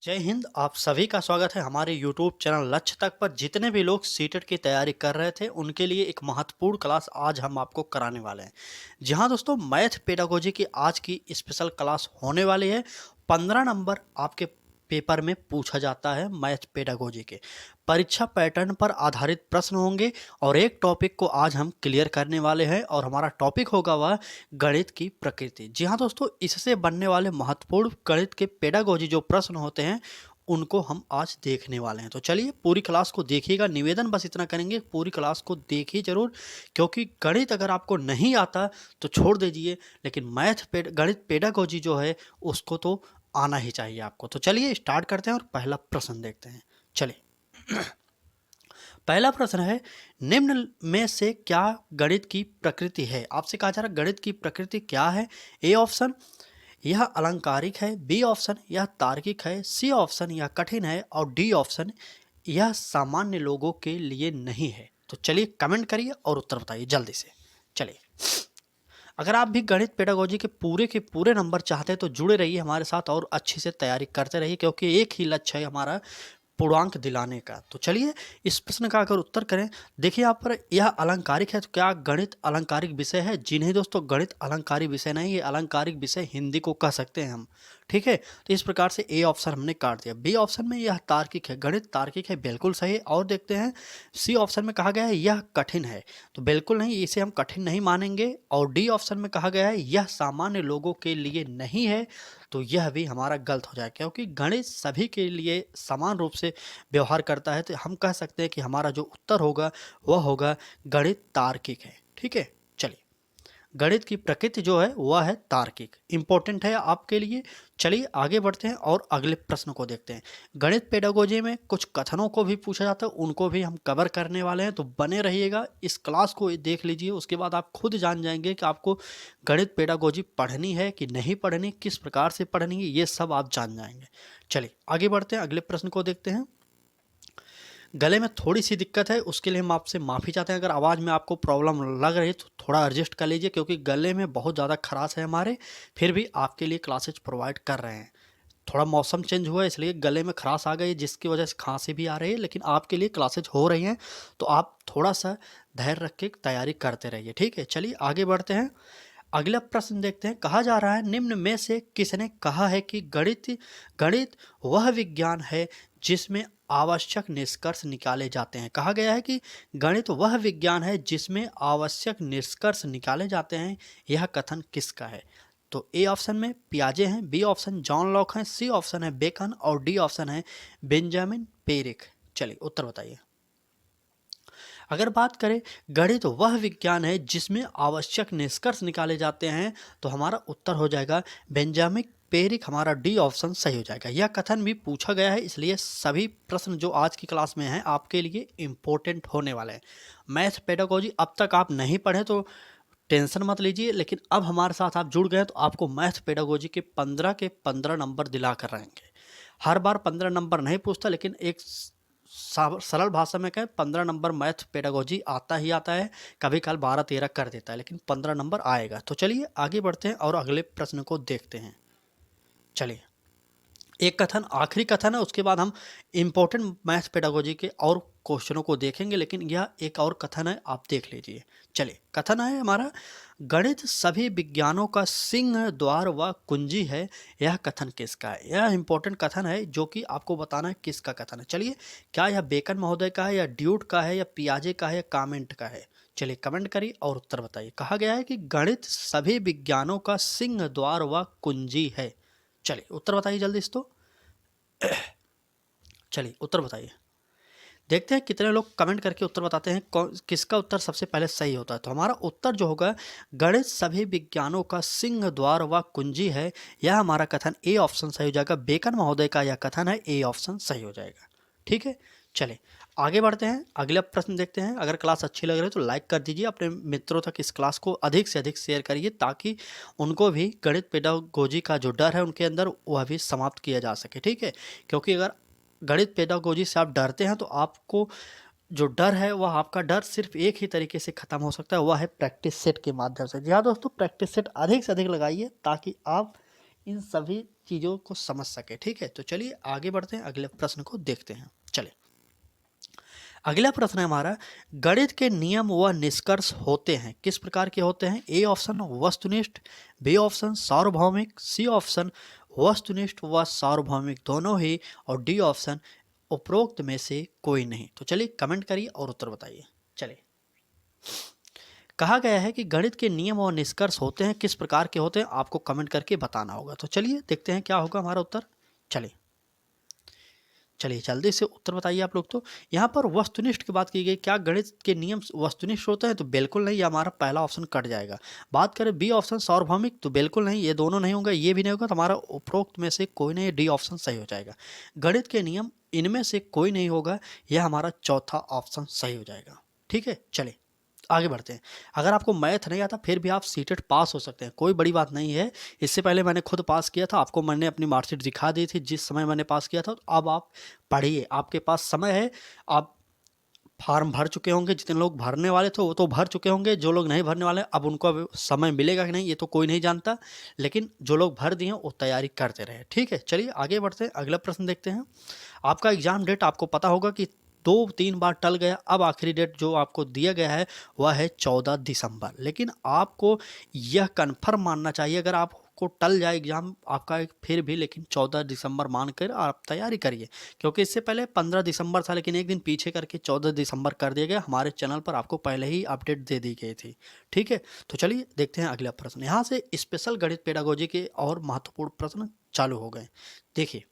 जय हिंद। आप सभी का स्वागत है हमारे यूट्यूब चैनल लक्ष्य तक पर। जितने भी लोग सीटेट की तैयारी कर रहे थे उनके लिए एक महत्वपूर्ण क्लास आज हम आपको कराने वाले हैं। जी हाँ दोस्तों, मैथ पेडागोजी की आज की स्पेशल क्लास होने वाली है। 15 नंबर आपके पेपर में पूछा जाता है मैथ पेडागोजी के। परीक्षा पैटर्न पर आधारित प्रश्न होंगे और एक टॉपिक को आज हम क्लियर करने वाले हैं और हमारा टॉपिक होगा वह गणित की प्रकृति। जी हाँ दोस्तों, इससे बनने वाले महत्वपूर्ण गणित के पेडागोजी जो प्रश्न होते हैं उनको हम आज देखने वाले हैं। तो चलिए पूरी क्लास को देखिएगा। निवेदन बस इतना करेंगे, पूरी क्लास को देखिए जरूर, क्योंकि गणित अगर आपको नहीं आता तो छोड़ दीजिए, लेकिन गणित पेडागोजी जो है उसको तो आना ही चाहिए आपको। तो चलिए स्टार्ट करते हैं और पहला प्रश्न देखते हैं। चलिए पहला प्रश्न है, निम्न में से क्या गणित की प्रकृति है? आपसे कहा जा रहा है गणित की प्रकृति क्या है। ए ऑप्शन यह अलंकारिक है, बी ऑप्शन यह तार्किक है, सी ऑप्शन यह कठिन है और डी ऑप्शन यह सामान्य लोगों के लिए नहीं है। तो चलिए कमेंट करिए और उत्तर बताइए जल्दी से। चलिए, अगर आप भी गणित पेडागोजी के पूरे नंबर चाहते हैं तो जुड़े रहिए हमारे साथ और अच्छे से तैयारी करते रहिए, क्योंकि एक ही लक्ष्य है हमारा, पूर्णांक दिलाने का। तो चलिए इस प्रश्न का अगर उत्तर करें, देखिए यहाँ पर यह अलंकारिक है, तो क्या गणित अलंकारिक विषय है? जी नहीं दोस्तों, गणित अलंकारिक विषय नहीं, ये अलंकारिक विषय हिंदी को कह सकते हैं हम। ठीक है, तो इस प्रकार से ए ऑप्शन हमने काट दिया। बी ऑप्शन में यह तार्किक है, गणित तार्किक है, बिल्कुल सही है। और देखते हैं सी ऑप्शन में कहा गया है यह कठिन है, तो बिल्कुल नहीं, इसे हम कठिन नहीं मानेंगे। और डी ऑप्शन में कहा गया है यह सामान्य लोगों के लिए नहीं है, तो यह भी हमारा गलत हो जाए, क्योंकि गणित सभी के लिए समान रूप से व्यवहार करता है। तो हम कह सकते हैं कि हमारा जो उत्तर होगा वह होगा गणित तार्किक है। ठीक है, चलिए गणित की प्रकृति जो है वह है तार्किक, इंपॉर्टेंट है आपके लिए। चलिए आगे बढ़ते हैं और अगले प्रश्न को देखते हैं। गणित पेडागोजी में कुछ कथनों को भी पूछा जाता है, उनको भी हम कवर करने वाले हैं, तो बने रहिएगा, इस क्लास को देख लीजिए, उसके बाद आप खुद जान जाएंगे कि आपको गणित पेडागोजी पढ़नी है कि नहीं पढ़नी, किस प्रकार से पढ़नी है, ये सब आप जान जाएंगे। चलिए आगे बढ़ते हैं, अगले प्रश्न को देखते हैं। गले में थोड़ी सी दिक्कत है, उसके लिए हम आपसे माफ़ी चाहते हैं। अगर आवाज़ में आपको प्रॉब्लम लग रही है तो थोड़ा एडजस्ट कर लीजिए, क्योंकि गले में बहुत ज़्यादा खराश है हमारे, फिर भी आपके लिए क्लासेज प्रोवाइड कर रहे हैं। थोड़ा मौसम चेंज हुआ है इसलिए गले में खराश आ गई, जिसकी वजह से खांसी भी आ रही है, लेकिन आपके लिए क्लासेज हो रही हैं, तो आप थोड़ा सा धैर्य रख के तैयारी करते रहिए। ठीक है, चलिए आगे बढ़ते हैं। अगला प्रश्न देखते हैं। कहा जा रहा है, निम्न में से किसने कहा है कि गणित गणित वह विज्ञान है जिसमें आवश्यक निष्कर्ष निकाले जाते हैं? कहा गया है कि गणित वह विज्ञान है जिसमें आवश्यक निष्कर्ष निकाले जाते हैं। यह कथन किसका है? तो ए ऑप्शन में पियाजे हैं, बी ऑप्शन जॉन लॉक हैं, सी ऑप्शन है बेकन और डी ऑप्शन है बेंजामिन पेरिक। चलिए उत्तर बताइए। अगर बात करें गणित वह विज्ञान है जिसमें आवश्यक निष्कर्ष निकाले जाते हैं, तो हमारा उत्तर हो जाएगा बेंजामिन पेरिक, हमारा डी ऑप्शन सही हो जाएगा। यह कथन भी पूछा गया है, इसलिए सभी प्रश्न जो आज की क्लास में हैं आपके लिए इम्पोर्टेंट होने वाले हैं। मैथ पेडागोजी अब तक आप नहीं पढ़े तो टेंशन मत लीजिए, लेकिन अब हमारे साथ आप जुड़ गए तो आपको मैथ पेडागोजी के 15 नंबर दिला कर रहेंगे। हर बार 15 नंबर नहीं पूछता, लेकिन एक सरल भाषा में कहें 15 नंबर मैथ पेडागोजी आता ही आता है, कभी कल 12-13 कर देता है, लेकिन 15 नंबर आएगा। तो चलिए आगे बढ़ते हैं और अगले प्रश्न को देखते हैं। चलिए एक कथन आखिरी कथन है, उसके बाद हम इम्पोर्टेंट मैथ पेडागोजी के और क्वेश्चनों को देखेंगे, लेकिन यह एक और कथन है, आप देख लीजिए। चलिए कथन है हमारा, गणित सभी विज्ञानों का सिंह द्वार व कुंजी है। यह कथन किसका है? यह इंपॉर्टेंट कथन है जो कि आपको बताना है किसका कथन है। चलिए, क्या यह बेकन महोदय का है या ड्यूट का है या पियाजे का है या कामेंट का है? चलिए कमेंट करिए और उत्तर बताइए। कहा गया है कि गणित सभी विज्ञानों का सिंह द्वार व कुंजी है। चलिए उत्तर बताइए जल्दी से। तो चलिए उत्तर बताइए, देखते हैं कितने लोग कमेंट करके उत्तर बताते हैं, किसका उत्तर सबसे पहले सही होता है। तो हमारा उत्तर जो होगा, गणित सभी विज्ञानों का सिंह द्वार व कुंजी है, यह हमारा कथन ए ऑप्शन सही हो जाएगा। बेकन महोदय का यह कथन है, ए ऑप्शन सही हो जाएगा। ठीक है, चलिए आगे बढ़ते हैं, अगला प्रश्न देखते हैं। अगर क्लास अच्छी लग रही है तो लाइक कर दीजिए, अपने मित्रों तक इस क्लास को अधिक से अधिक शेयर करिए, ताकि उनको भी गणित पेडागोजी का जो डर है उनके अंदर वह भी समाप्त किया जा सके। ठीक है, क्योंकि अगर गणित पेडागोजी से आप डरते हैं तो आपको जो डर है वह आपका डर सिर्फ एक ही तरीके से ख़त्म हो सकता है, वह है प्रैक्टिस सेट के माध्यम से। जी हाँ दोस्तों, प्रैक्टिस सेट अधिक से अधिक लगाइए, ताकि आप इन सभी चीज़ों को समझ सके। ठीक है, तो चलिए आगे बढ़ते हैं, अगले प्रश्न को देखते हैं। चलिए, अगला प्रश्न है हमारा, गणित के नियम व निष्कर्ष होते हैं, किस प्रकार के होते हैं? ए ऑप्शन वस्तुनिष्ठ, बी ऑप्शन सार्वभौमिक, सी ऑप्शन वस्तुनिष्ठ व सार्वभौमिक दोनों ही, और डी ऑप्शन उपरोक्त में से कोई नहीं। तो चलिए कमेंट करिए और उत्तर बताइए। चलिए, कहा गया है कि गणित के नियम और निष्कर्ष होते हैं, किस प्रकार के होते हैं, आपको कमेंट करके बताना होगा। तो चलिए देखते हैं क्या होगा हमारा उत्तर। चलिए चलिए जल्दी से उत्तर बताइए आप लोग। तो यहाँ पर वस्तुनिष्ठ की बात की गई, क्या गणित के नियम वस्तुनिष्ठ होते हैं? तो बिल्कुल नहीं, ये हमारा पहला ऑप्शन कट जाएगा। बात करें बी ऑप्शन सार्वभौमिक, तो बिल्कुल नहीं, ये दोनों नहीं होगा, ये भी नहीं होगा, तो हमारा उपरोक्त में से कोई नहीं, डी ऑप्शन सही हो जाएगा। गणित के नियम इनमें से कोई नहीं होगा, यह हमारा चौथा ऑप्शन सही हो जाएगा। ठीक है, चलिए आगे बढ़ते हैं। अगर आपको मैथ नहीं आता फिर भी आप सीटेट पास हो सकते हैं, कोई बड़ी बात नहीं है। इससे पहले मैंने खुद पास किया था, आपको मैंने अपनी मार्कशीट दिखा दी थी जिस समय मैंने पास किया था। तो अब आप पढ़िए, आपके पास समय है। आप फॉर्म भर चुके होंगे, जितने लोग भरने वाले थे वो तो भर चुके होंगे, जो लोग नहीं भरने वाले अब उनको अब समय मिलेगा कि नहीं ये तो कोई नहीं जानता, लेकिन जो लोग भर दिए वो तैयारी करते रहे। ठीक है, चलिए आगे बढ़ते हैं, अगला प्रश्न देखते हैं। आपका एग्जाम डेट आपको पता होगा कि 2-3 बार टल गया, अब आखिरी डेट जो आपको दिया गया है वह है 14 दिसंबर। लेकिन आपको यह कन्फर्म मानना चाहिए, अगर आपको टल जाए एग्जाम आपका फिर भी, लेकिन 14 दिसंबर मानकर आप तैयारी करिए, क्योंकि इससे पहले 15 दिसंबर था, लेकिन एक दिन पीछे करके 14 दिसंबर कर दिया गया। हमारे चैनल पर आपको पहले ही अपडेट दे दी गई थी। ठीक है, तो चलिए देखते हैं अगला प्रश्न। यहाँ से स्पेशल गणित पेडागोजी के और महत्वपूर्ण प्रश्न चालू हो गए। देखिए,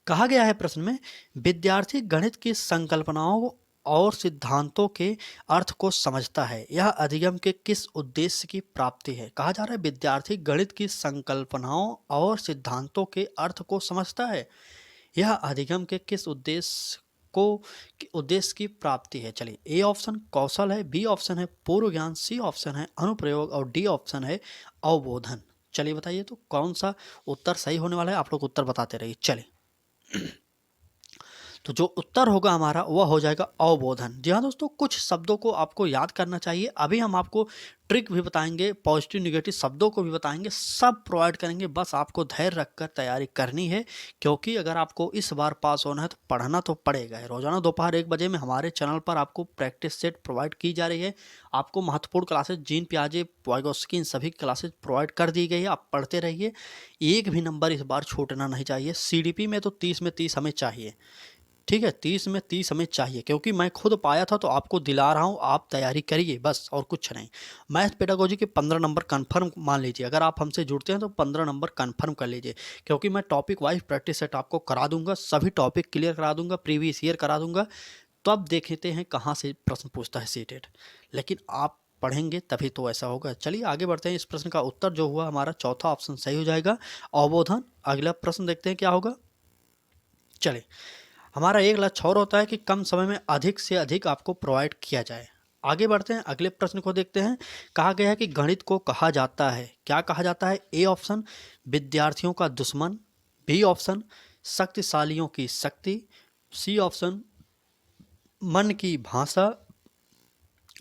कहा गया है प्रश्न में, विद्यार्थी गणित की संकल्पनाओं और सिद्धांतों के अर्थ को समझता है, यह अधिगम के किस उद्देश्य की प्राप्ति है? कहा जा रहा है विद्यार्थी गणित की संकल्पनाओं और सिद्धांतों के अर्थ को समझता है, यह अधिगम के किस उद्देश्य की प्राप्ति है। चलिए, ए ऑप्शन कौशल है, बी ऑप्शन है पूर्व ज्ञान, सी ऑप्शन है अनुप्रयोग, और डी ऑप्शन है अवबोधन। चलिए बताइए तो कौन सा उत्तर सही होने वाला है, आप लोग उत्तर बताते रहिए। चलिए, तो जो उत्तर होगा हमारा वह हो जाएगा अवबोधन। जी हाँ दोस्तों, कुछ शब्दों को आपको याद करना चाहिए। अभी हम आपको ट्रिक भी बताएंगे, पॉजिटिव निगेटिव शब्दों को भी बताएंगे, सब प्रोवाइड करेंगे। बस आपको धैर्य रखकर तैयारी करनी है, क्योंकि अगर आपको इस बार पास होना है तो पढ़ना तो पड़ेगा है। रोजाना दोपहर 1 बजे में हमारे चैनल पर आपको प्रैक्टिस सेट प्रोवाइड की जा रही है। आपको महत्वपूर्ण क्लासेज जीन पियाजे वाइगोस्की इन सभी क्लासेज प्रोवाइड कर दी गई है, आप पढ़ते रहिए। एक भी नंबर इस बार छूटना नहीं चाहिए। सीडीपी में तो 30 में 30 हमें चाहिए। ठीक है, 30 में 30 हमें चाहिए, क्योंकि मैं खुद पाया था तो आपको दिला रहा हूँ, आप तैयारी करिए बस, और कुछ नहीं। मैथ पेडागोजी के 15 नंबर कंफर्म मान लीजिए, अगर आप हमसे जुड़ते हैं तो 15 नंबर कंफर्म कर लीजिए, क्योंकि मैं टॉपिक वाइज प्रैक्टिस सेट आपको करा दूंगा, सभी टॉपिक क्लियर करा दूंगा, प्रीवियस ईयर करा दूंगा। तो अब देखते हैं कहाँ से प्रश्न पूछता है सीटेट, लेकिन आप पढ़ेंगे तभी तो ऐसा होगा। चलिए आगे बढ़ते हैं। इस प्रश्न का उत्तर जो हुआ हमारा चौथा ऑप्शन सही हो जाएगा, अवबोधन। अगला प्रश्न देखते हैं क्या होगा। चलिए, हमारा एक लक्ष्य और होता है कि कम समय में अधिक से अधिक आपको प्रोवाइड किया जाए। आगे बढ़ते हैं, अगले प्रश्न को देखते हैं। कहा गया है कि गणित को कहा जाता है, क्या कहा जाता है? ए ऑप्शन विद्यार्थियों का दुश्मन, बी ऑप्शन शक्तिशालियों की शक्ति, सी ऑप्शन मन की भाषा,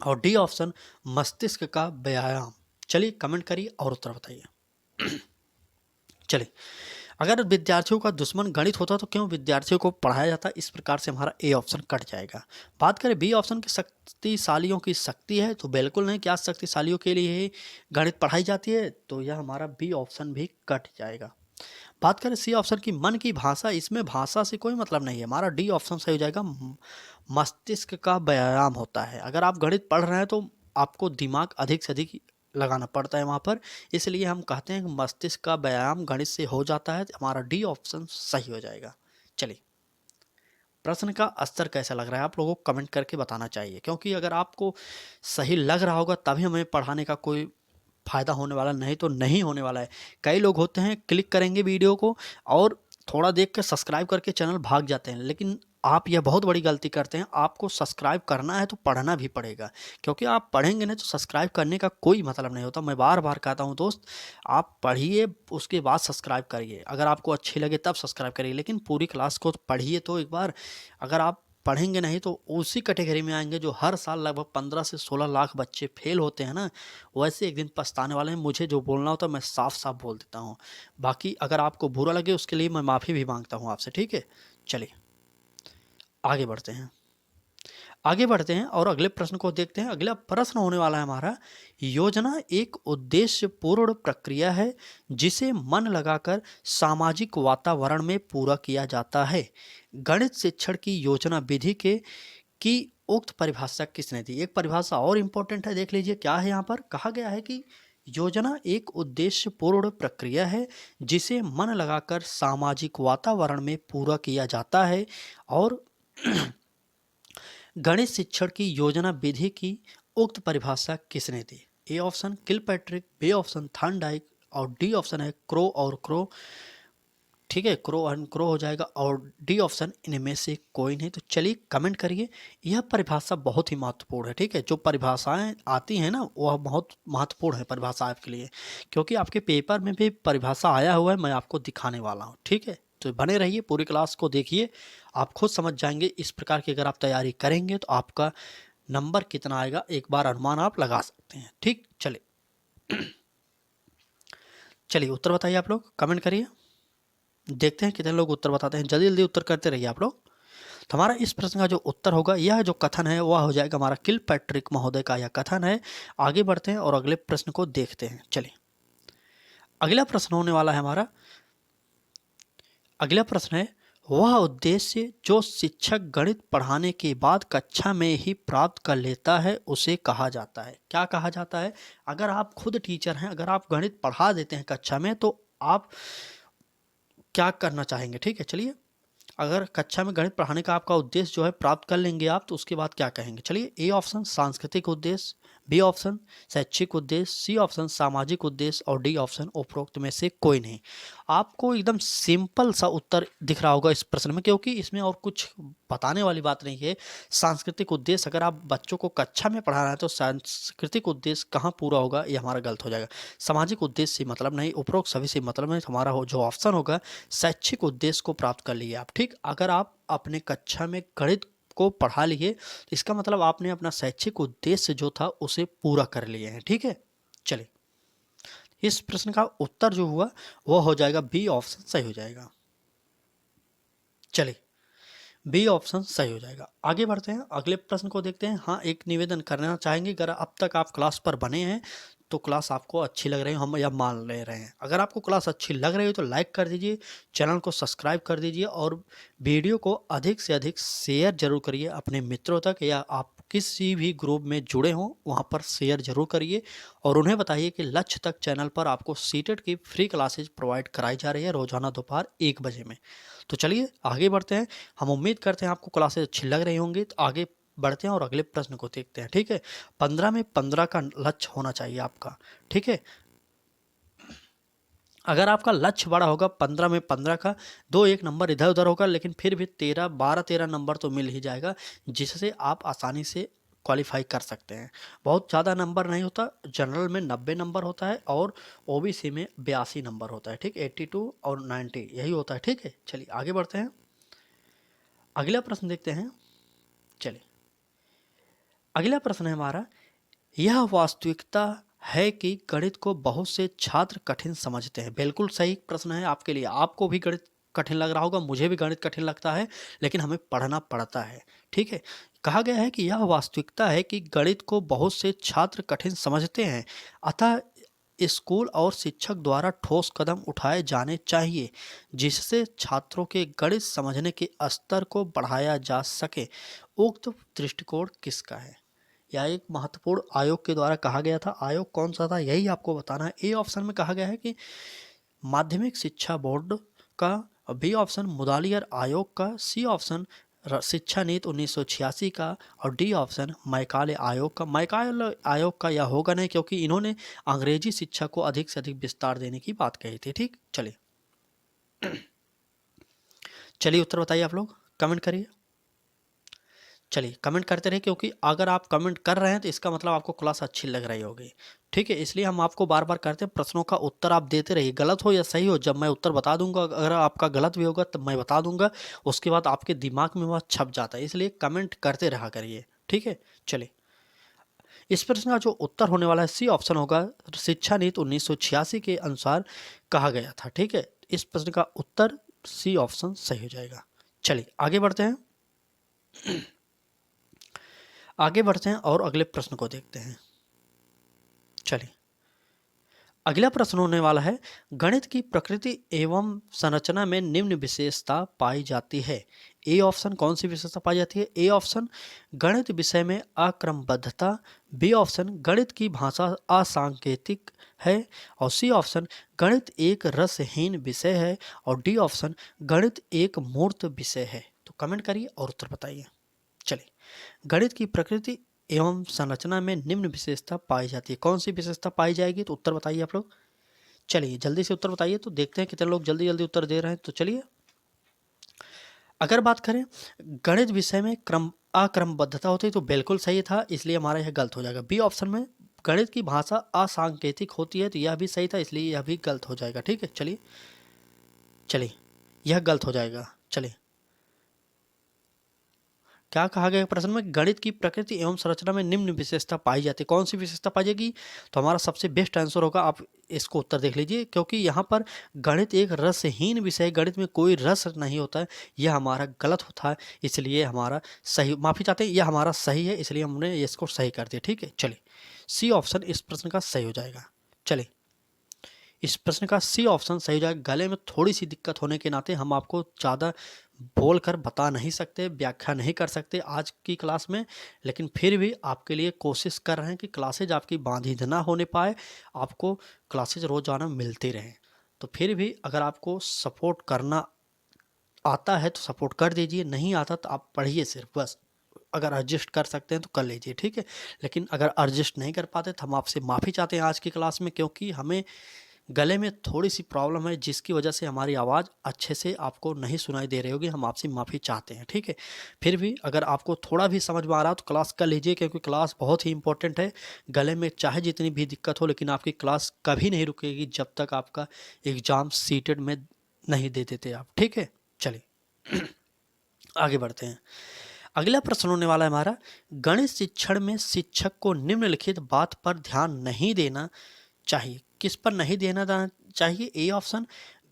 और डी ऑप्शन मस्तिष्क का व्यायाम। चलिए कमेंट करिए और उत्तर बताइए। चलिए, अगर विद्यार्थियों का दुश्मन गणित होता तो क्यों विद्यार्थियों को पढ़ाया जाता? इस प्रकार से हमारा ए ऑप्शन कट जाएगा। बात करें बी ऑप्शन की शक्तिशालियों की शक्ति है, तो बिल्कुल नहीं, क्या शक्तिशालियों के लिए ही गणित पढ़ाई जाती है? तो यह हमारा बी ऑप्शन भी कट जाएगा। बात करें सी ऑप्शन की मन की भाषा, इसमें भाषा से कोई मतलब नहीं है, हमारा डी ऑप्शन सही हो जाएगा। मस्तिष्क का व्यायाम होता है। अगर आप गणित पढ़ रहे हैं तो आपको दिमाग अधिक से अधिक लगाना पड़ता है वहाँ पर, इसलिए हम कहते हैं कि मस्तिष्क का व्यायाम गणित से हो जाता है। हमारा डी ऑप्शन सही हो जाएगा। चलिए, प्रश्न का स्तर कैसा लग रहा है आप लोगों को कमेंट करके बताना चाहिए, क्योंकि अगर आपको सही लग रहा होगा तभी हमें पढ़ाने का कोई फ़ायदा होने वाला, नहीं तो नहीं होने वाला है। कई लोग होते हैं क्लिक करेंगे वीडियो को और थोड़ा देख कर सब्सक्राइब करके चैनल भाग जाते हैं, लेकिन आप यह बहुत बड़ी गलती करते हैं। आपको सब्सक्राइब करना है तो पढ़ना भी पड़ेगा, क्योंकि आप पढ़ेंगे नहीं तो सब्सक्राइब करने का कोई मतलब नहीं होता। मैं बार बार कहता हूँ दोस्त, आप पढ़िए उसके बाद सब्सक्राइब करिए, अगर आपको अच्छी लगे तब सब्सक्राइब करिए, लेकिन पूरी क्लास को पढ़िए तो एक बार। अगर आप पढ़ेंगे नहीं तो उसी कैटेगरी में आएंगे जो हर साल लगभग 15 से 16 लाख बच्चे फेल होते हैं ना, वैसे एक दिन पछताने वाले हैं। मुझे जो बोलना होता है मैं साफ साफ बोल देता हूँ। बाकी अगर आपको बुरा लगे उसके लिए मैं माफ़ी भी मांगता हूँ आपसे, ठीक है। चलिए आगे बढ़ते हैं। आगे बढ़ते हैं और अगले प्रश्न को देखते हैं। अगला प्रश्न होने वाला है हमारा, योजना एक उद्देश्यपूर्ण प्रक्रिया है जिसे मन लगाकर सामाजिक वातावरण में पूरा किया जाता है। गणित शिक्षण की योजना विधि के की उक्त परिभाषा किसने दी? एक परिभाषा और इंपॉर्टेंट है, देख लीजिए क्या है। यहाँ पर कहा गया है कि योजना एक उद्देश्यपूर्ण प्रक्रिया है जिसे मन लगाकर सामाजिक वातावरण में पूरा किया जाता है। और गणित शिक्षण की योजना विधि की उक्त परिभाषा किसने दी? A option Kilpatrick, B option Thorndike और डी ऑप्शन है क्रो और क्रो। ठीक है, क्रो एंड क्रो हो जाएगा और डी ऑप्शन इनमें से कोई नहीं। तो चलिए कमेंट करिए। यह परिभाषा बहुत ही महत्वपूर्ण है, ठीक है। जो परिभाषाएं आती हैं ना वह बहुत महत्वपूर्ण है परिभाषा आपके लिए, क्योंकि आपके पेपर में भी परिभाषा आया हुआ है, मैं आपको दिखाने वाला हूँ, ठीक है। तो बने रहिए, पूरी क्लास को देखिए, आप खुद समझ जाएंगे। इस प्रकार की अगर आप तैयारी करेंगे तो आपका नंबर कितना आएगा एक बार अनुमान आप लगा सकते हैं, ठीक। चलिए उत्तर बताइए, आप लोग कमेंट करिए, देखते हैं कितने लोग उत्तर बताते हैं। जल्दी जल्दी उत्तर करते रहिए आप लोग। तो हमारा इस प्रश्न का जो उत्तर होगा, यह जो कथन है वह हो जाएगा हमारा किलपैट्रिक महोदय का यह कथन है। आगे बढ़ते हैं और अगले प्रश्न को देखते हैं। चलिए अगला प्रश्न होने वाला है हमारा, अगला प्रश्न है, वह उद्देश्य जो शिक्षक गणित पढ़ाने के बाद कक्षा में ही प्राप्त कर लेता है उसे कहा जाता है। क्या कहा जाता है? अगर आप खुद टीचर हैं, अगर आप गणित पढ़ा देते हैं कक्षा में, तो आप क्या करना चाहेंगे? ठीक है, चलिए अगर कक्षा में गणित पढ़ाने का आपका उद्देश्य जो है प्राप्त कर लेंगे आप, तो उसके बाद क्या कहेंगे? चलिए, ए ऑप्शन सांस्कृतिक उद्देश्य, बी ऑप्शन शैक्षिक उद्देश्य, सी ऑप्शन सामाजिक उद्देश्य और डी ऑप्शन उपरोक्त में से कोई नहीं। आपको एकदम सिंपल सा उत्तर दिख रहा होगा इस प्रश्न में, क्योंकि इसमें और कुछ बताने वाली बात नहीं है। सांस्कृतिक उद्देश्य, अगर आप बच्चों को कक्षा में पढ़ा रहे हैं तो सांस्कृतिक उद्देश्य कहाँ पूरा होगा, ये हमारा गलत हो जाएगा। सामाजिक उद्देश्य से मतलब नहीं, उपरोक्त सभी से मतलब नहीं। हमारा जो ऑप्शन होगा शैक्षिक उद्देश्य को प्राप्त कर लिए आप, ठीक। अगर आप अपने कक्षा में गणित को पढ़ा लिए तो इसका मतलब आपने अपना शैक्षिक उद्देश्य जो था उसे पूरा कर लिए हैं, ठीक है। चलिए इस प्रश्न का उत्तर जो हुआ वह हो जाएगा बी ऑप्शन सही हो जाएगा। चलिए बी ऑप्शन सही हो जाएगा। आगे बढ़ते हैं, अगले प्रश्न को देखते हैं। हाँ, एक निवेदन करना चाहेंगे, अगर अब तक आप क्लास पर बने हैं तो क्लास आपको अच्छी लग रही है, हम यह मान ले रहे हैं। अगर आपको क्लास अच्छी लग रही है तो लाइक कर दीजिए, चैनल को सब्सक्राइब कर दीजिए और वीडियो को अधिक से अधिक शेयर जरूर करिए अपने मित्रों तक, या आप किसी भी ग्रुप में जुड़े हों वहाँ पर शेयर जरूर करिए। और उन्हें बताइए कि लक्ष्य तक चैनल पर आपको सीटेट की फ्री क्लासेज प्रोवाइड कराई जा रही है रोजाना दोपहर 1 बजे में। तो चलिए आगे बढ़ते हैं। हम उम्मीद करते हैं आपको क्लासेज अच्छी लग रही होंगी। तो आगे बढ़ते हैं और अगले प्रश्न को देखते हैं, ठीक है। 15 में 15 का लक्ष्य होना चाहिए आपका, ठीक है। अगर आपका लक्ष्य बड़ा होगा 15 में 15 का, 2-1 नंबर इधर उधर होगा, लेकिन फिर भी 12-13 नंबर तो मिल ही जाएगा, जिससे आप आसानी से क्वालिफाई कर सकते हैं। बहुत ज़्यादा नंबर नहीं होता, जनरल में 90 नंबर होता है और ओबीसी में 82 नंबर होता है, ठीक। 82 और 90 यही होता है, ठीक है। चलिए आगे बढ़ते हैं, अगला प्रश्न देखते हैं। चलिए अगला प्रश्न है हमारा, यह वास्तविकता है कि गणित को बहुत से छात्र कठिन समझते हैं। बिल्कुल सही प्रश्न है आपके लिए। आपको भी गणित कठिन लग रहा होगा, मुझे भी गणित कठिन लगता है, लेकिन हमें पढ़ना पड़ता है, ठीक है। कहा गया है कि यह वास्तविकता है कि गणित को बहुत से छात्र कठिन समझते हैं, अतः स्कूल और शिक्षक द्वारा ठोस कदम उठाए जाने चाहिए जिससे छात्रों के गणित समझने के स्तर को बढ़ाया जा सके। उक्त दृष्टिकोण किसका है? यह एक महत्वपूर्ण आयोग के द्वारा कहा गया था। आयोग कौन सा था यही आपको बताना है। ए ऑप्शन में कहा गया है कि माध्यमिक शिक्षा बोर्ड का, बी ऑप्शन मुदालियर आयोग का, सी ऑप्शन शिक्षा नीति 1986 का और डी ऑप्शन मैकाले आयोग का। मैकाले आयोग का यह होगा नहीं, क्योंकि इन्होंने अंग्रेजी शिक्षा को अधिक से अधिक विस्तार देने की बात कही थी, ठीक। चलिए उत्तर बताइए, आप लोग कमेंट करिए। चलिए कमेंट करते रहिए, क्योंकि अगर आप कमेंट कर रहे हैं तो इसका मतलब आपको क्लास अच्छी लग रही होगी। ठीक है, इसलिए हम आपको बार बार करते हैं, प्रश्नों का उत्तर आप देते रहिए, गलत हो या सही हो, जब मैं उत्तर बता दूंगा अगर आपका गलत भी होगा तब मैं बता दूंगा, उसके बाद आपके दिमाग में वह छप जाता है, इसलिए कमेंट करते रहा करिए। ठीक है, चलिए इस प्रश्न का जो उत्तर होने वाला है सी ऑप्शन होगा, शिक्षा नीति 1986 के अनुसार कहा गया था। ठीक है, इस प्रश्न का उत्तर सी ऑप्शन सही हो जाएगा। चलिए आगे बढ़ते हैं, आगे बढ़ते हैं और अगले प्रश्न को देखते हैं। चलिए अगला प्रश्न होने वाला है, गणित की प्रकृति एवं संरचना में निम्न विशेषता पाई जाती है। ए ऑप्शन कौन सी विशेषता पाई जाती है? ए ऑप्शन गणित विषय में अक्रमबद्धता, बी ऑप्शन गणित की भाषा असांकेतिक है, और सी ऑप्शन गणित एक रसहीन विषय है, और डी ऑप्शन गणित एक मूर्त विषय है। तो कमेंट करिए और उत्तर बताइए। चलिए गणित की प्रकृति एवं संरचना में निम्न विशेषता पाई जाती है, कौन सी विशेषता पाई जाएगी? तो उत्तर बताइए आप लोग। चलिए जल्दी से उत्तर बताइए, तो देखते हैं कितने लोग जल्दी जल्दी उत्तर दे रहे हैं। तो चलिए अगर बात करें गणित विषय में अक्रमबद्धता होती है तो बिल्कुल सही था, इसलिए हमारा यह गलत हो जाएगा। बी ऑप्शन में गणित की भाषा असांकेतिक होती है तो यह भी सही था, इसलिए यह भी गलत हो जाएगा। ठीक है, चलिए चलिए यह गलत हो जाएगा। चलिए क्या कहा गया प्रश्न में? गणित की प्रकृति एवं संरचना में निम्न विशेषता पाई जाती है, कौन सी विशेषता पाई जाएगी? तो हमारा सबसे बेस्ट आंसर होगा, आप इसको उत्तर देख लीजिए, क्योंकि यहाँ पर गणित एक रसहीन विषय है, गणित में कोई रस नहीं होता है, यह हमारा गलत होता है, इसलिए हमारा सही, माफ़ी चाहते हैं, यह हमारा सही है, इसलिए हमने इसको सही कर दिया। ठीक है, चलिए सी ऑप्शन इस प्रश्न का सही हो जाएगा। चलिए इस प्रश्न का सी ऑप्शन सही हो जाएगा। गले में थोड़ी सी दिक्कत होने के नाते हम आपको ज़्यादा बोलकर बता नहीं सकते, व्याख्या नहीं कर सकते आज की क्लास में, लेकिन फिर भी आपके लिए कोशिश कर रहे हैं कि क्लासेज आपकी बाधित ना होने पाए, आपको क्लासेज रोज़ाना मिलती रहें। तो फिर भी अगर आपको सपोर्ट करना आता है तो सपोर्ट कर दीजिए, नहीं आता तो आप पढ़िए सिर्फ बस, अगर एडजस्ट कर सकते हैं तो कर लीजिए। ठीक है, लेकिन अगर एडजस्ट नहीं कर पाते तो हम आपसे माफ़ी चाहते हैं आज की क्लास में, क्योंकि हमें गले में थोड़ी सी प्रॉब्लम है जिसकी वजह से हमारी आवाज़ अच्छे से आपको नहीं सुनाई दे रही होगी, हम आपसे माफ़ी चाहते हैं। ठीक है, फिर भी अगर आपको थोड़ा भी समझ में आ रहा हो तो क्लास कर लीजिए, क्योंकि क्लास बहुत ही इंपॉर्टेंट है। गले में चाहे जितनी भी दिक्कत हो, लेकिन आपकी क्लास कभी नहीं रुकेगी जब तक आपका एग्ज़ाम सीटेड में नहीं दे देते आप। ठीक है, चलिए आगे बढ़ते हैं। अगला प्रश्न होने वाला है हमारा, गणित शिक्षण में शिक्षक को निम्नलिखित बात पर ध्यान नहीं देना चाहिए, किस पर नहीं देना चाहिए? ए ऑप्शन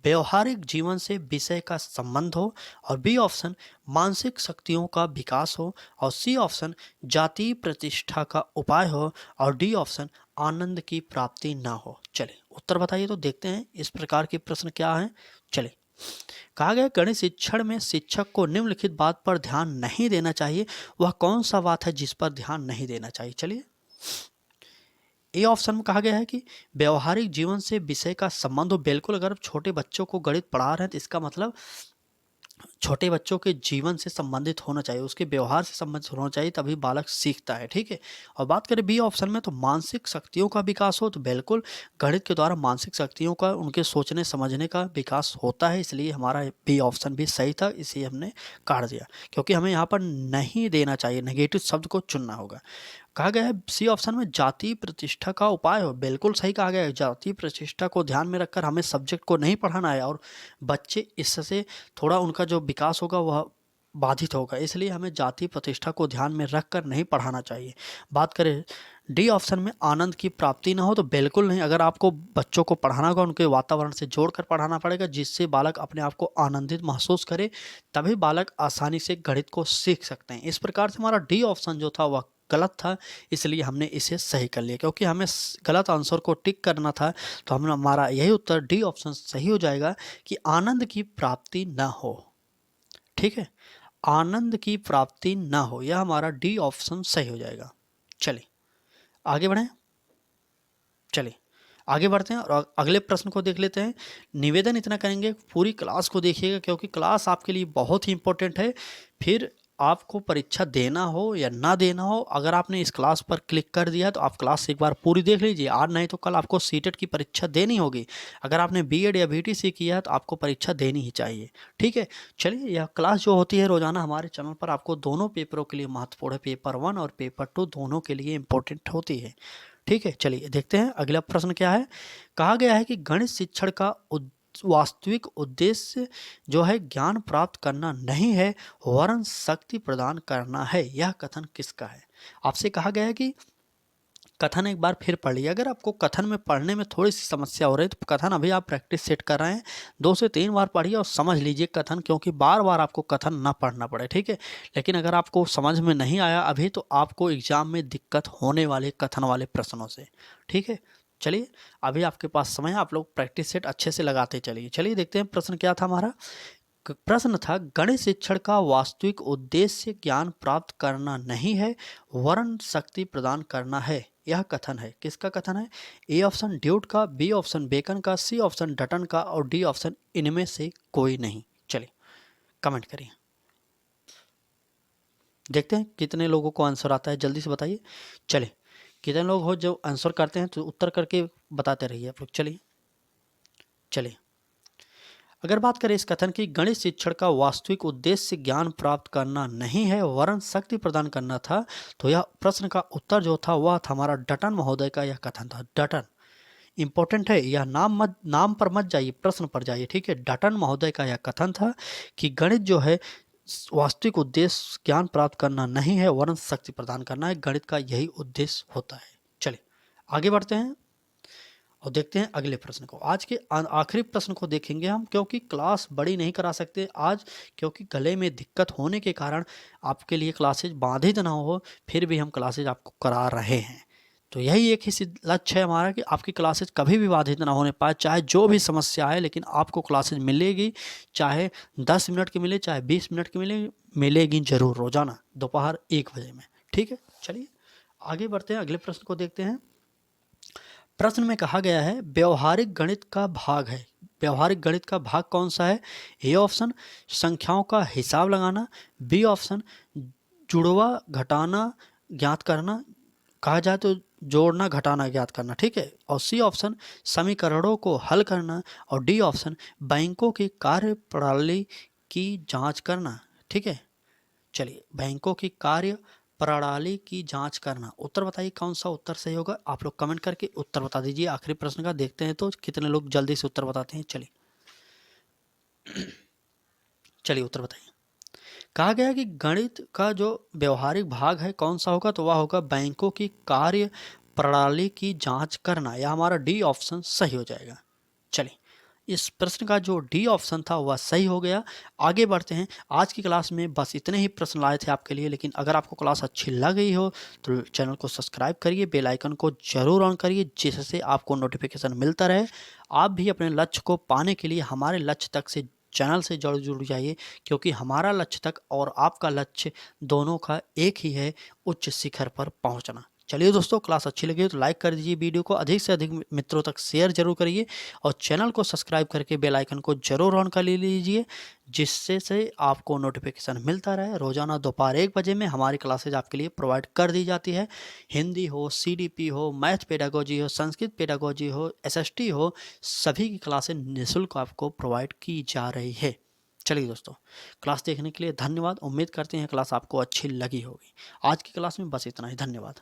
व्यवहारिक जीवन से विषय का संबंध हो, और बी ऑप्शन मानसिक शक्तियों का विकास हो, और सी ऑप्शन जातीय प्रतिष्ठा का उपाय हो, और डी ऑप्शन आनंद की प्राप्ति ना हो। चलिए उत्तर बताइए, तो देखते हैं इस प्रकार के प्रश्न क्या हैं। चलिए कहा गया गणित शिक्षण में शिक्षक को निम्नलिखित बात पर ध्यान नहीं देना चाहिए, वह कौन सा बात है जिस पर ध्यान नहीं देना चाहिए? चलिए ए ऑप्शन में कहा गया है कि व्यवहारिक जीवन से विषय का संबंध हो, बिल्कुल अगर आप छोटे बच्चों को गणित पढ़ा रहे हैं तो इसका मतलब छोटे बच्चों के जीवन से संबंधित होना चाहिए, उसके व्यवहार से संबंधित होना चाहिए, तभी बालक सीखता है। ठीक है, और बात करें बी ऑप्शन में तो मानसिक शक्तियों का विकास हो, तो बिल्कुल गणित के द्वारा मानसिक शक्तियों का, उनके सोचने समझने का विकास होता है, इसलिए हमारा बी ऑप्शन भी सही था, इसे हमने काट दिया, क्योंकि हमें यहाँ पर नहीं देना चाहिए, नेगेटिव शब्द को चुनना होगा। कहा गया है सी ऑप्शन में जातीय प्रतिष्ठा का उपाय हो, बिल्कुल सही कहा गया है, जातीय प्रतिष्ठा को ध्यान में रखकर हमें सब्जेक्ट को नहीं पढ़ाना है, और बच्चे इससे थोड़ा उनका जो विकास होगा वह बाधित होगा, इसलिए हमें जातीय प्रतिष्ठा को ध्यान में रखकर नहीं पढ़ाना चाहिए। बात करें डी ऑप्शन में आनंद की प्राप्ति ना हो, तो बिल्कुल नहीं, अगर आपको बच्चों को पढ़ाना होगा उनके वातावरण से जोड़कर पढ़ाना पड़ेगा, जिससे बालक अपने आप को आनंदित महसूस करे, तभी बालक आसानी से गणित को सीख सकते हैं। इस प्रकार से हमारा डी ऑप्शन जो था वह गलत था, इसलिए हमने इसे सही कर लिया, क्योंकि हमें गलत आंसर को टिक करना था, तो हम हमारा यही उत्तर डी ऑप्शन सही हो जाएगा कि आनंद की प्राप्ति न हो। ठीक है, आनंद की प्राप्ति ना हो, यह हमारा डी ऑप्शन सही हो जाएगा। चलिए आगे बढ़ें, चलिए आगे बढ़ते हैं और अगले प्रश्न को देख लेते हैं। निवेदन इतना करेंगे, पूरी क्लास को देखिएगा, क्योंकि क्लास आपके लिए बहुत ही इंपॉर्टेंट है, फिर आपको परीक्षा देना हो या ना देना हो, अगर आपने इस क्लास पर क्लिक कर दिया तो आप क्लास एक बार पूरी देख लीजिए। आज नहीं तो कल आपको सीटेट की परीक्षा देनी होगी। अगर आपने बीएड या बीटीसी किया है तो आपको परीक्षा देनी ही चाहिए। ठीक है, चलिए यह क्लास जो होती है रोजाना हमारे चैनल पर आपको दोनों पेपरों के लिए महत्वपूर्ण है, पेपर 1 और पेपर 2 दोनों के लिए इंपॉर्टेंट होती है। ठीक है, चलिए देखते हैं अगला प्रश्न क्या है। कहा गया है कि गणित शिक्षण का वास्तविक उद्देश्य जो है ज्ञान प्राप्त करना नहीं है वरन शक्ति प्रदान करना है। यह कथन किसका है? आपसे कहा गया है कि कथन एक बार फिर पढ़ लिया। अगर आपको कथन में पढ़ने में थोड़ी सी समस्या हो रही है तो कथन अभी आप प्रैक्टिस सेट कर रहे हैं, 2 से 3 बार पढ़िए और समझ लीजिए कथन, क्योंकि बार बार आपको कथन ना पढ़ना पड़े। ठीक है, लेकिन अगर आपको समझ में नहीं आया अभी तो आपको एग्जाम में दिक्कत होने वाले कथन वाले प्रश्नों से। ठीक है, चलिए अभी आपके पास समय है, आप लोग प्रैक्टिस सेट अच्छे से लगाते चलिए। चलिए देखते हैं प्रश्न क्या था हमारा। प्रश्न था गणित शिक्षण का वास्तविक उद्देश्य ज्ञान प्राप्त करना नहीं है वरन शक्ति प्रदान करना है। यह कथन है, किसका कथन है? ए ऑप्शन ड्यूट का, बी ऑप्शन बेकन का, सी ऑप्शन डटन का और डी ऑप्शन इनमें से कोई नहीं। चलिए कमेंट करिए, देखते हैं कितने लोगों को आंसर आता है, जल्दी से बताइए। चलिए कितने लोग हो जो आंसर करते हैं तो उत्तर करके बताते रहिए आप लोग। चलिए चलिए अगर बात करें इस कथन की, गणित शिक्षण का वास्तविक उद्देश्य ज्ञान प्राप्त करना नहीं है वरन शक्ति प्रदान करना था, तो यह प्रश्न का उत्तर जो था वह था हमारा डटन महोदय का यह कथन था। डटन इंपॉर्टेंट है, यह नाम पर मत जाइए, प्रश्न पर जाइए। ठीक है, डटन महोदय का यह कथन था कि गणित जो है वास्तविक उद्देश्य ज्ञान प्राप्त करना नहीं है वरन शक्ति प्रदान करना है, गणित का यही उद्देश्य होता है। चलिए आगे बढ़ते हैं और देखते हैं अगले प्रश्न को। आज के आखिरी प्रश्न को देखेंगे हम, क्योंकि क्लास बड़ी नहीं करा सकते आज, क्योंकि गले में दिक्कत होने के कारण आपके लिए क्लासेज बाधित ना हो, फिर भी हम क्लासेज आपको करा रहे हैं। तो यही एक ही लक्ष्य है हमारा कि आपकी क्लासेज कभी भी बाधित ना होने पाए, चाहे जो भी समस्या आए, लेकिन आपको क्लासेज मिलेगी, चाहे 10 मिनट की मिले चाहे 20 मिनट की मिले, मिलेगी जरूर रोजाना दोपहर 1 बजे में। ठीक है, चलिए आगे बढ़ते हैं, अगले प्रश्न को देखते हैं। प्रश्न में कहा गया है व्यवहारिक गणित का भाग है। व्यवहारिक गणित का भाग कौन सा है? ए ऑप्शन संख्याओं का हिसाब लगाना, बी ऑप्शन जुड़वा घटाना ज्ञात करना, कहा जाए तो जोड़ना घटाना ज्ञात करना। ठीक है, और सी ऑप्शन समीकरणों को हल करना और डी ऑप्शन बैंकों की कार्य प्रणाली की जांच करना। ठीक है, चलिए बैंकों की कार्य प्रणाली की जांच करना। उत्तर बताइए कौन सा उत्तर सही होगा, आप लोग कमेंट करके उत्तर बता दीजिए। आखिरी प्रश्न का देखते हैं तो कितने लोग जल्दी से उत्तर बताते हैं। चलिए चलिए उत्तर बताइए। कहा गया कि गणित का जो व्यवहारिक भाग है कौन सा होगा, तो वह होगा बैंकों की कार्य प्रणाली की जांच करना। यह हमारा डी ऑप्शन सही हो जाएगा। चलिए इस प्रश्न का जो डी ऑप्शन था वह सही हो गया। आगे बढ़ते हैं। आज की क्लास में बस इतने ही प्रश्न लाए थे आपके लिए, लेकिन अगर आपको क्लास अच्छी लग गई हो तो चैनल को सब्सक्राइब करिए, बेल आइकन को जरूर ऑन करिए जिससे आपको नोटिफिकेशन मिलता रहे। आप भी अपने लक्ष्य को पाने के लिए हमारे लक्ष्य तक से चैनल से जुड़ जाइए, क्योंकि हमारा लक्ष्य तक और आपका लक्ष्य दोनों का एक ही है, उच्च शिखर पर पहुंचना। चलिए दोस्तों, क्लास अच्छी लगी तो लाइक कर दीजिए, वीडियो को अधिक से अधिक मित्रों तक शेयर जरूर करिए और चैनल को सब्सक्राइब करके बेल आइकन को जरूर ऑन कर लीजिए, जिससे से आपको नोटिफिकेशन मिलता रहे। रोजाना दोपहर 1 बजे में हमारी क्लासेज आपके लिए प्रोवाइड कर दी जाती है। हिंदी हो, सीडीपी हो, मैथ पेडागोजी हो, संस्कृत पेडागोजी हो, एसएसटी हो, सभी की क्लासेज निःशुल्क आपको प्रोवाइड की जा रही है। चलिए दोस्तों, क्लास देखने के लिए धन्यवाद। उम्मीद करते हैं क्लास आपको अच्छी लगी होगी। आज की क्लास में बस इतना ही, धन्यवाद।